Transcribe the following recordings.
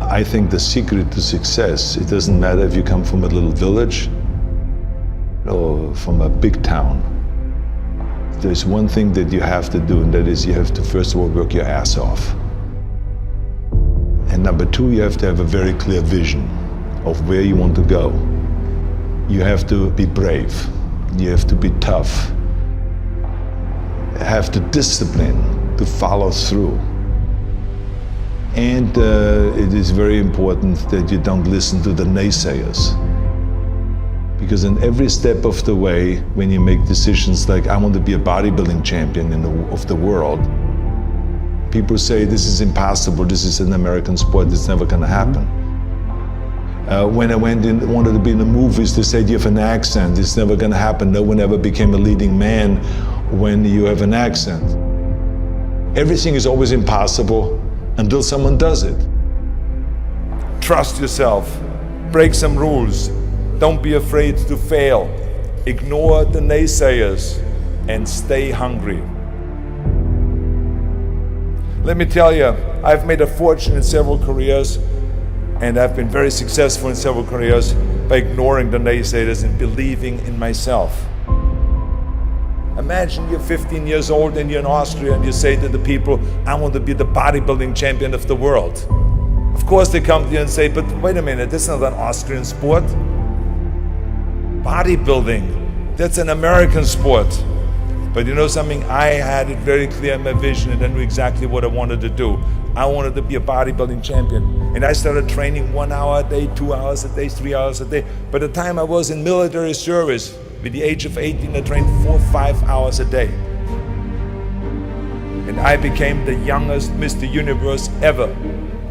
I think the secret to success, it doesn't matter if you come from a little village or from a big town. There's one thing that you have to do, and that is you have to first of all work your ass off. And number two, you have to have a very clear vision of where you want to go. You have to be brave. You have to be tough. You have the discipline to follow through. And it is very important that you don't listen to the naysayers. Because in every step of the way, when you make decisions like, I want to be a bodybuilding champion of the world, people say, this is impossible, this is an American sport, it's never going to happen. When I wanted to be in the movies, they said, you have an accent, it's never going to happen. No one ever became a leading man when you have an accent. Everything is always impossible until someone does it. Trust yourself, break some rules, don't be afraid to fail, ignore the naysayers, and stay hungry. Let me tell you, I've made a fortune in several careers, and I've been very successful in several careers by ignoring the naysayers and believing in myself. Imagine you're 15 years old and you're in Austria and you say to the people, I want to be the bodybuilding champion of the world. Of course they come to you and say, but wait a minute, this is not an Austrian sport. Bodybuilding, that's an American sport. But you know something, I had it very clear in my vision and I knew exactly what I wanted to do. I wanted to be a bodybuilding champion. And I started training 1 hour a day, 2 hours a day, 3 hours a day. By the time I was in military service, at the age of 18, I trained 4 or 5 hours a day. And I became the youngest Mr. Universe ever,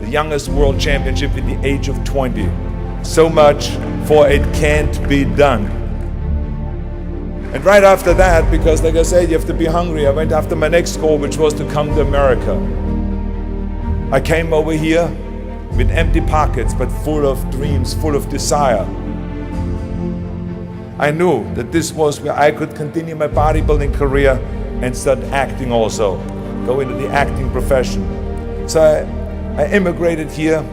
the youngest world championship at the age of 20. So much for it can't be done. And right after that, because like I said, you have to be hungry, I went after my next goal, which was to come to America. I came over here with empty pockets, but full of dreams, full of desire. I knew that this was where I could continue my bodybuilding career and start acting also, go into the acting profession. So I immigrated here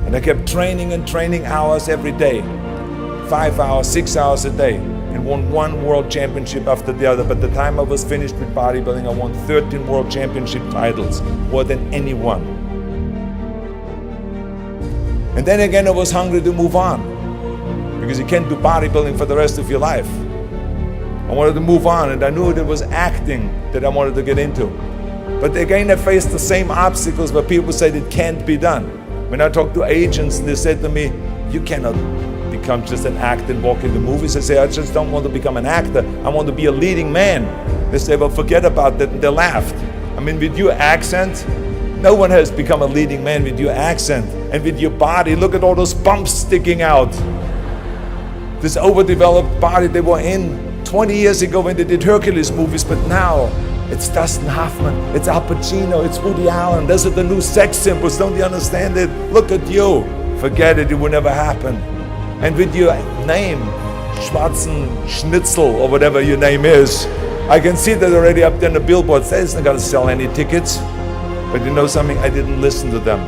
and I kept training and training hours every day, 5 hours, 6 hours a day, and won one world championship after the other. By the time I was finished with bodybuilding, I won 13 world championship titles, more than anyone. And then again, I was hungry to move on, because you can't do bodybuilding for the rest of your life. I wanted to move on, and I knew it was acting that I wanted to get into. But again, I faced the same obstacles where people said it can't be done. When I talked to agents, they said to me, you cannot become just an actor and walk into movies. I say, I just don't want to become an actor. I want to be a leading man. They say, well, forget about that, and they laughed. I mean, with your accent, no one has become a leading man with your accent. And with your body, look at all those bumps sticking out. This overdeveloped body they were in 20 years ago when they did Hercules movies, but now it's Dustin Hoffman, it's Al Pacino, it's Woody Allen. Those are the new sex symbols, don't you understand it? Look at you. Forget it, it will never happen. And with your name, Schwarzen Schnitzel, or whatever your name is, I can see that already up there on the billboards. That isn't gonna sell any tickets. But you know something, I didn't listen to them.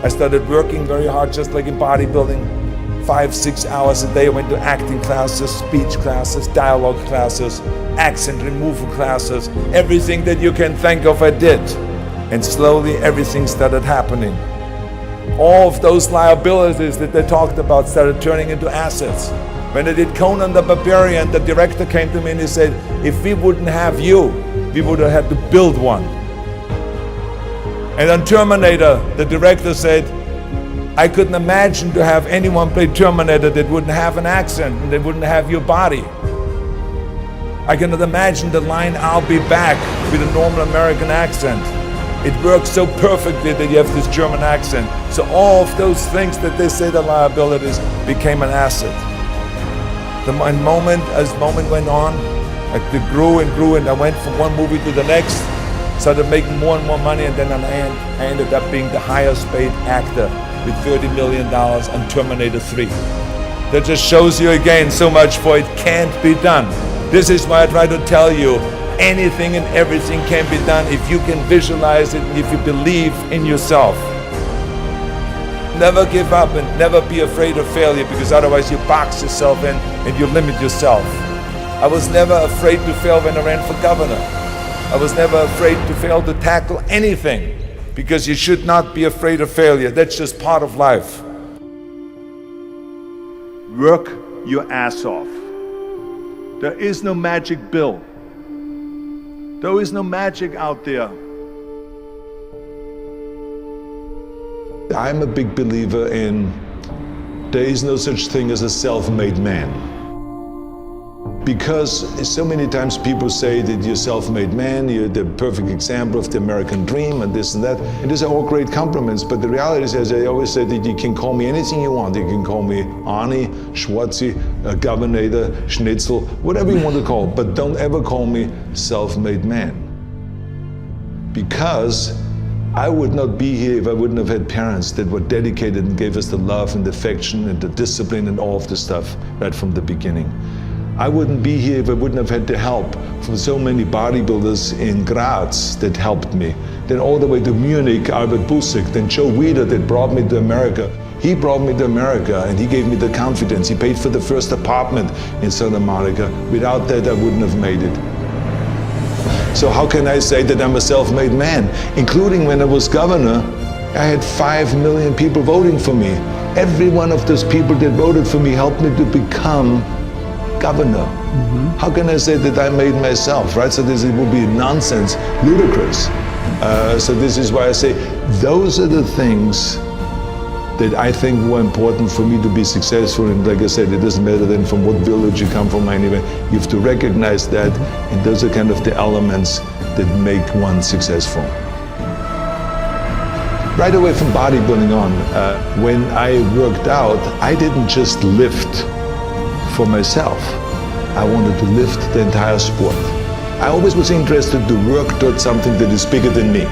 I started working very hard, just like in bodybuilding. 5, 6 hours a day. I went to acting classes, speech classes, dialogue classes, accent removal classes. Everything that you can think of, I did. And slowly everything started happening. All of those liabilities that they talked about started turning into assets. When I did Conan the Barbarian, the director came to me and he said, if we wouldn't have you, we would have had to build one. And on Terminator, the director said, I couldn't imagine to have anyone play Terminator that wouldn't have an accent and that wouldn't have your body. I cannot imagine the line, I'll be back, with a normal American accent. It works so perfectly that you have this German accent. So all of those things that they say the liabilities became an asset. As the moment went on, it grew and grew, and I went from one movie to the next, started making more and more money, and then I ended up being the highest paid actor with $30 million on Terminator 3. That just shows you again so much for it can't be done. This is why I try to tell you, anything and everything can be done if you can visualize it and if you believe in yourself. Never give up and never be afraid of failure, because otherwise you box yourself in and you limit yourself. I was never afraid to fail when I ran for governor. I was never afraid to fail to tackle anything, because you should not be afraid of failure. That's just part of life. Work your ass off. There is no magic pill. There is no magic out there. I'm a big believer in there is no such thing as a self-made man. Because so many times people say that you're a self-made man, you're the perfect example of the American dream and this and that. And these are all great compliments, but the reality is, as I always say, that you can call me anything you want. You can call me Arnie, Schwarzi, Governator, Schnitzel, whatever you want to call, but don't ever call me self-made man. Because I would not be here if I wouldn't have had parents that were dedicated and gave us the love and the affection and the discipline and all of the stuff right from the beginning. I wouldn't be here if I wouldn't have had the help from so many bodybuilders in Graz that helped me. Then all the way to Munich, Albert Busek, then Joe Weider that brought me to America. He brought me to America and he gave me the confidence. He paid for the first apartment in Santa Monica. Without that, I wouldn't have made it. So how can I say that I'm a self-made man? Including when I was governor, I had 5 million people voting for me. Every one of those people that voted for me helped me to become governor. How can I say that I made myself, right? So this would be nonsense, ludicrous. So this is why I say those are the things that I think were important for me to be successful. And like I said, it doesn't matter then from what village you come from anyway. You have to recognize that, and those are kind of the elements that make one successful. Right away from bodybuilding on, when I worked out, I didn't just lift for myself. I wanted to lift the entire sport. I always was interested to work towards something that is bigger than me,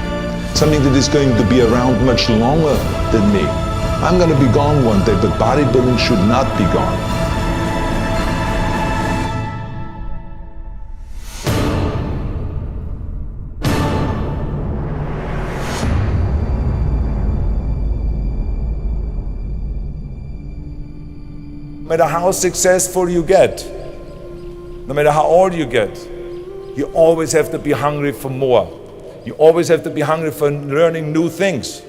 something that is going to be around much longer than me. I'm going to be gone one day, but bodybuilding should not be gone. No matter how successful you get, no matter how old you get, you always have to be hungry for more. You always have to be hungry for learning new things,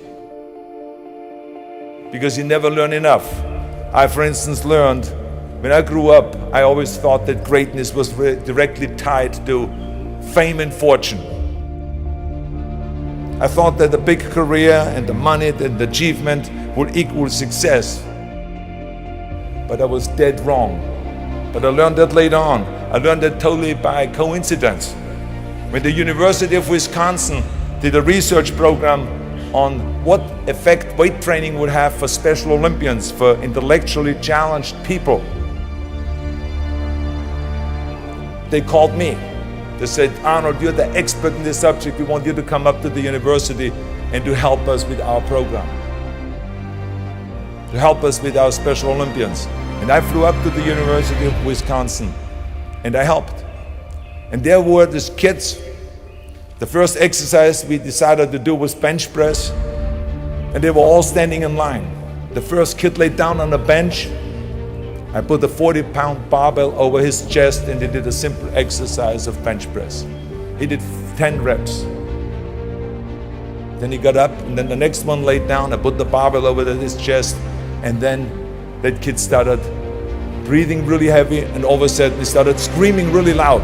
because you never learn enough. I, for instance, learned when I grew up, I always thought that greatness was directly tied to fame and fortune. I thought that the big career and the money and the achievement would equal success. But I was dead wrong. But I learned that later on. I learned that totally by coincidence. When the University of Wisconsin did a research program on what effect weight training would have for Special Olympians, for intellectually challenged people, they called me. They said, Arnold, you're the expert in this subject. We want you to come up to the university and to help us with our program, to help us with our Special Olympians. And I flew up to the University of Wisconsin and I helped. And there were these kids. The first exercise we decided to do was bench press, and they were all standing in line. The first kid laid down on a bench. I put a 40-pound barbell over his chest and he did a simple exercise of bench press. He did 10 reps. Then he got up, and then the next one laid down. I put the barbell over his chest, and then that kid started breathing really heavy, and all of a sudden he started screaming really loud.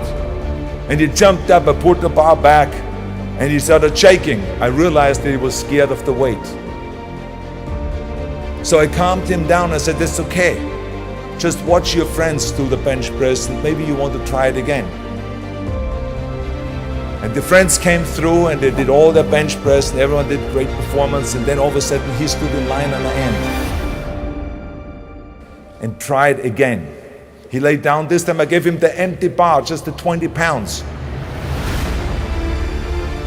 And he jumped up, I pulled the bar back, and he started shaking. I realized that he was scared of the weight. So I calmed him down. I said, "It's okay. Just watch your friends do the bench press, and maybe you want to try it again." And the friends came through, and they did all their bench press, and everyone did great performance. And then all of a sudden, he stood in line on the end and tried again. He laid down. This time I gave him the empty bar, just the 20 pounds.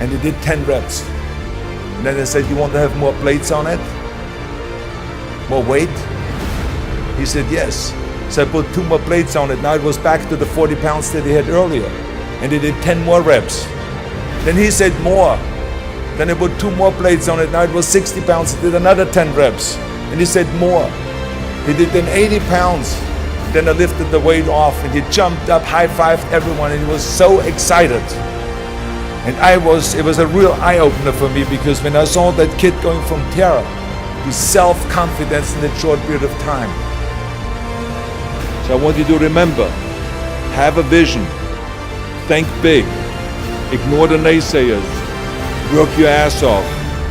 And he did 10 reps. And then I said, "You want to have more plates on it? More weight?" He said, "Yes." So I put 2 more plates on it. Now it was back to the 40 pounds that he had earlier. And he did 10 more reps. Then he said more. Then I put 2 more plates on it. Now it was 60 pounds. He did another 10 reps. And he said, more. He did then 80 pounds. Then I lifted the weight off and he jumped up, high-fived everyone, and he was so excited. And it was a real eye-opener for me, because when I saw that kid going from terror to self-confidence in a short period of time. So I want you to remember, have a vision, think big, ignore the naysayers, work your ass off,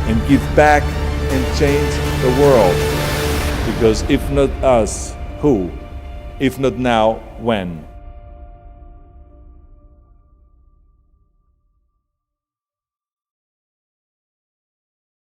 and give back and change the world. Because if not us, who? If not now, when?